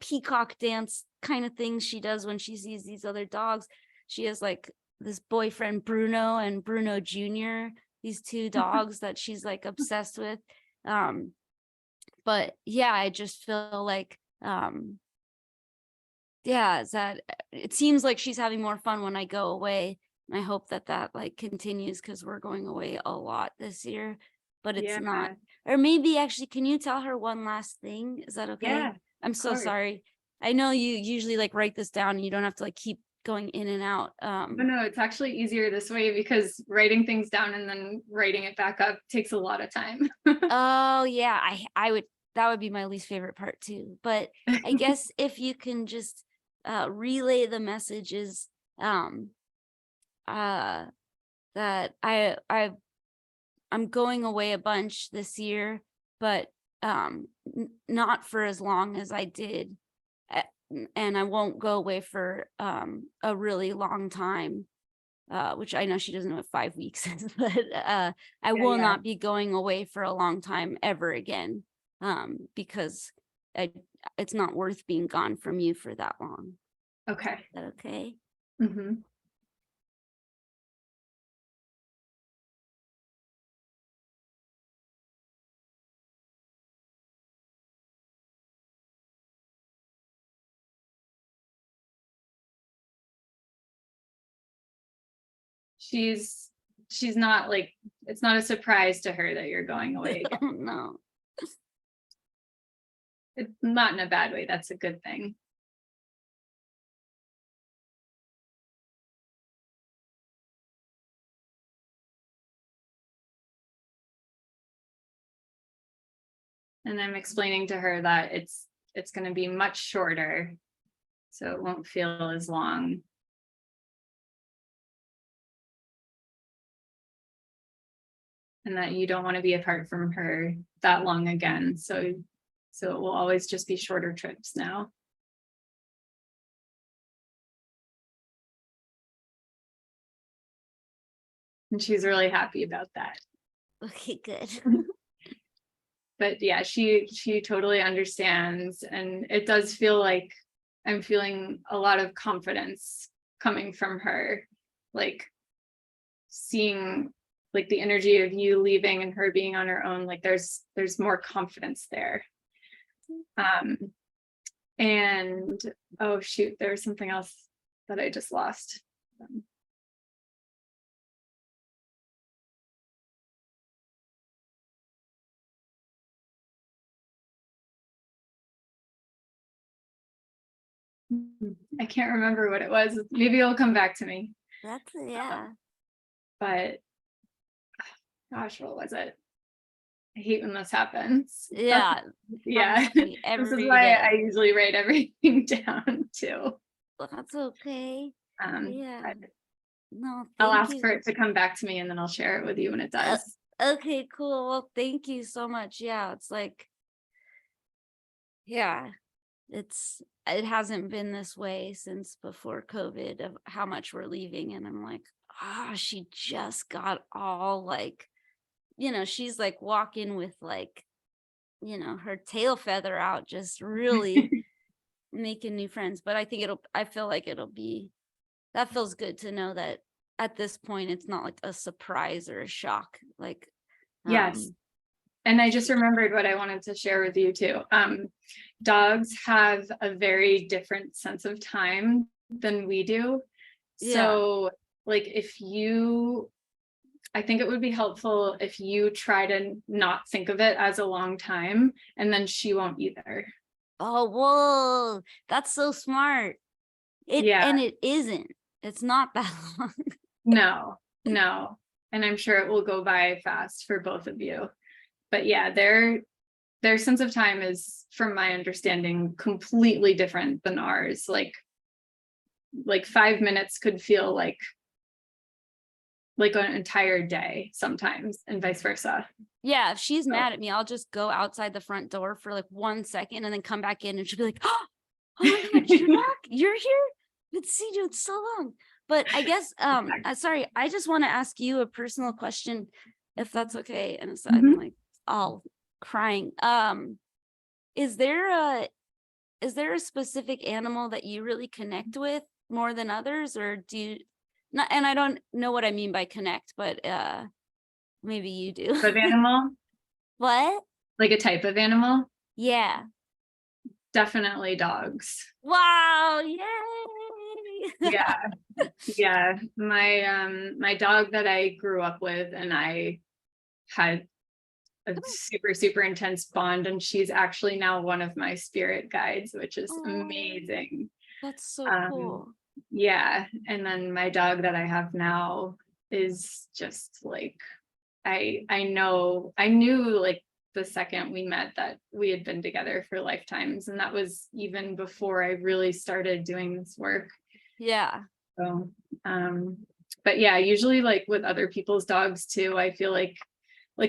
peacock dance kind of things she does when she sees these other dogs. She has like this boyfriend, Bruno, and Bruno Jr., these two dogs that she's like obsessed with. But yeah, I just feel like, yeah, is that it seems like she's having more fun when I go away. And I hope that that like continues because we're going away a lot this year, but it's Yeah, not. Or maybe actually, can you tell her one last thing? Is that okay? yeah, I'm of so course. sorry. I know you usually like write this down and you don't have to like keep going in and out. No, it's actually easier this way because writing things down and then writing it back up takes a lot of time. Oh yeah, I would, that would be my least favorite part too. But I guess if you can just relay the messages, um uh that I'm going away a bunch this year, but not for as long as I did. And I won't go away for a really long time, which I know she doesn't know what 5 weeks is, but I Yeah, will yeah. not be going away for a long time ever again, because I, it's not worth being gone from you for that long. Okay. Is that okay? Hmm. She's she's not like it's not a surprise to her that you're going away again. Oh no. It's not in a bad way. That's a good thing. And I'm explaining to her that it's going to be much shorter, so it won't feel as long. And that you don't want to be apart from her that long again. So it will always just be shorter trips now. And she's really happy about that. Okay, good. But yeah, she totally understands. And it does feel like I'm feeling a lot of confidence coming from her. Like seeing like the energy of you leaving and her being on her own, like there's more confidence there. Um and oh shoot, there was something else that I just lost. I can't remember what it was. Maybe it'll come back to me. That's yeah. But gosh, what was it? I hate when this happens. Yeah, Yeah. happens to me This is every why I day. usually write everything down too. Well, that's okay. Yeah. But No, I'll thank ask for you. it to come back to me and then I'll share it with you when it Uh, does. okay, cool. Well, thank you so much. Yeah, it's like, yeah, it hasn't been this way since before COVID of how much we're leaving. And I'm like, she just got all like, she's like walking with like, her tail feather out, just really making new friends. But I feel like that feels good to know that at this point it's not like a surprise or a shock. Like, Yes. And I just remembered what I wanted to share with you too. Dogs have a very different sense of time than we do. yeah. So like I think it would be helpful if you try to not think of it as a long time, and then she won't either. Oh, whoa, that's so smart. Yeah, And it isn't. It's not that long. no, no. And I'm sure it will go by fast for both of you. But yeah, their sense of time is, from my understanding, completely different than ours. Like 5 minutes could feel like like an entire day sometimes, and vice versa. Yeah, if she's mad at me, I'll just go outside the front door for like 1 second and then come back in and she'll be like, oh my God, you're back. You're here. Good to see you. It's so long. But I guess, sorry, I just want to ask you a personal question, if that's okay. And so I'm like all crying. Is there a specific animal that you really connect with more than others, or do you not? And I don't know what I mean by connect, but maybe you do. Of animal? What? Like a type of animal? Yeah. Definitely dogs. Wow, yay. Yeah. My dog that I grew up with and I had a super intense bond, and she's actually now one of my spirit guides, which is amazing. That's so cool. Yeah. And then my dog that I have now is just like, I knew like the second we met that we had been together for lifetimes, and that was even before I really started doing this work. Yeah. So but yeah, usually like with other people's dogs too, I feel like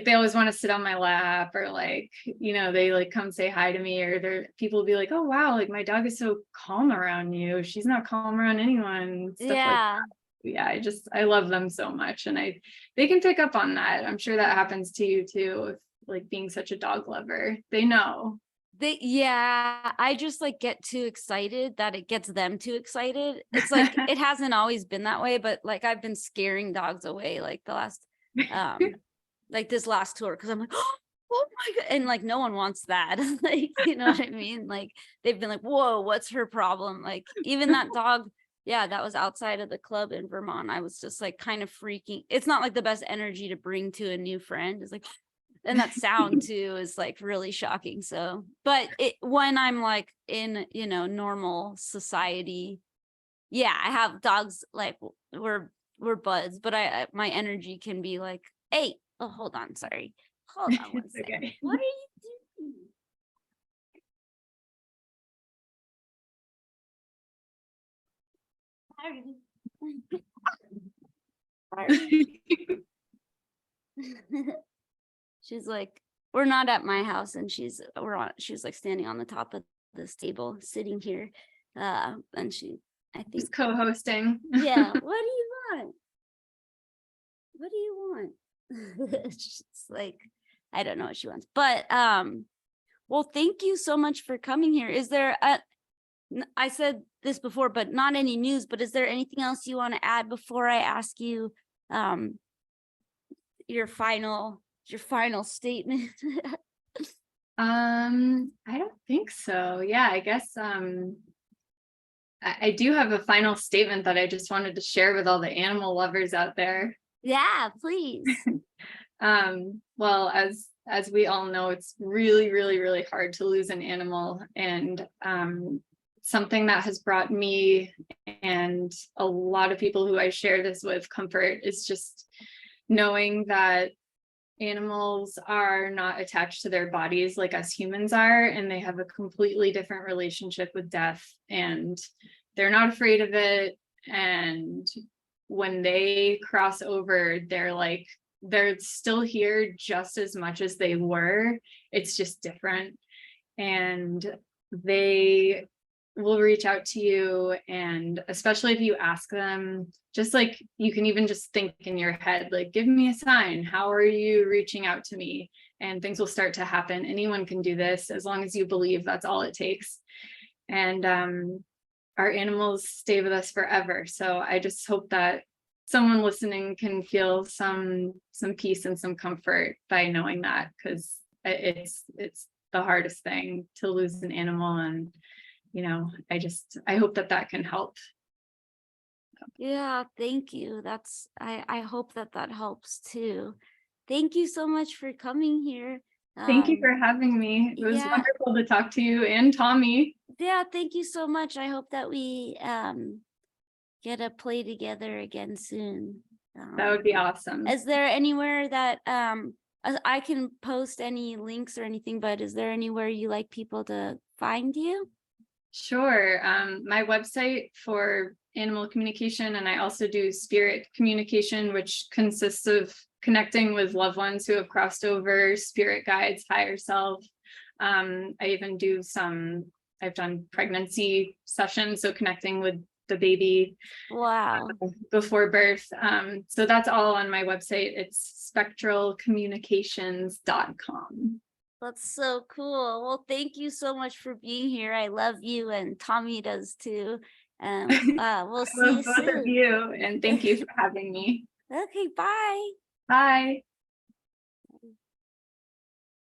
they always want to sit on my lap, or like, they like come say hi to me, or people will be like, oh wow, like my dog is so calm around you, she's not calm around anyone, stuff like that. Yeah, I love them so much, and they can pick up on that. I'm sure that happens to you too, if like being such a dog lover, they know. I just like get too excited that it gets them too excited. It's like it hasn't always been that way, but like I've been scaring dogs away like the last like this last tour, because I'm like, oh my God, and like no one wants that. Like, you know what I mean? Like they've been like, whoa, what's her problem? Like even that dog, yeah, that was outside of the club in Vermont, I was just like kind of freaking. It's not like the best energy to bring to a new friend. It's like, and that sound too is like really shocking. So, but when I'm like in, normal society, yeah, I have dogs, like we're buds, but my energy can be like, hey, oh, hold on, sorry. Hold on one second. Okay. What are you doing? She's like, we're not at my house, and she's like standing on the top of this table, sitting here. And I think Just co-hosting. Yeah. What do you want? What do you want? She's like, I don't know what she wants, but well, thank you so much for coming here. Is there I said this before, but not any news, but is there anything else you want to add before I ask you your final statement? I don't think so. Yeah, I guess I do have a final statement that I just wanted to share with all the animal lovers out there. Yeah, please. Well, as we all know, it's really, really, really hard to lose an animal, and something that has brought me and a lot of people who I share this with comfort is just knowing that animals are not attached to their bodies like us humans are, and they have a completely different relationship with death, and they're not afraid of it. And when they cross over, they're still here just as much as they were. It's just different, and they will reach out to you, and especially if you ask them, just like you can even just think in your head, like, give me a sign, how are you reaching out to me, and things will start to happen. Anyone can do this as long as you believe. That's all it takes. And our animals stay with us forever, so I just hope that someone listening can feel some peace and some comfort by knowing that, because it's the hardest thing to lose an animal. And I hope that can help. Yeah, thank you. I hope that helps too. Thank you so much for coming here. Thank you for having me. It was wonderful to talk to you and Tommy. Yeah, thank you so much. I hope that we get to play together again soon. That would be awesome. Is there anywhere that I can post any links or anything, but is there anywhere you like people to find you? Sure. My website for animal communication, and I also do spirit communication, which consists of connecting with loved ones who have crossed over, spirit guides, higher self. I even do I've done pregnancy sessions, so connecting with the baby Wow. before birth. So that's all on my website. It's spectralcommunications.com. That's so cool. Well, thank you so much for being here. I love you, and Tommy does too. And we'll see Love you both of soon. you, and thank you for having me. Okay, bye. Bye.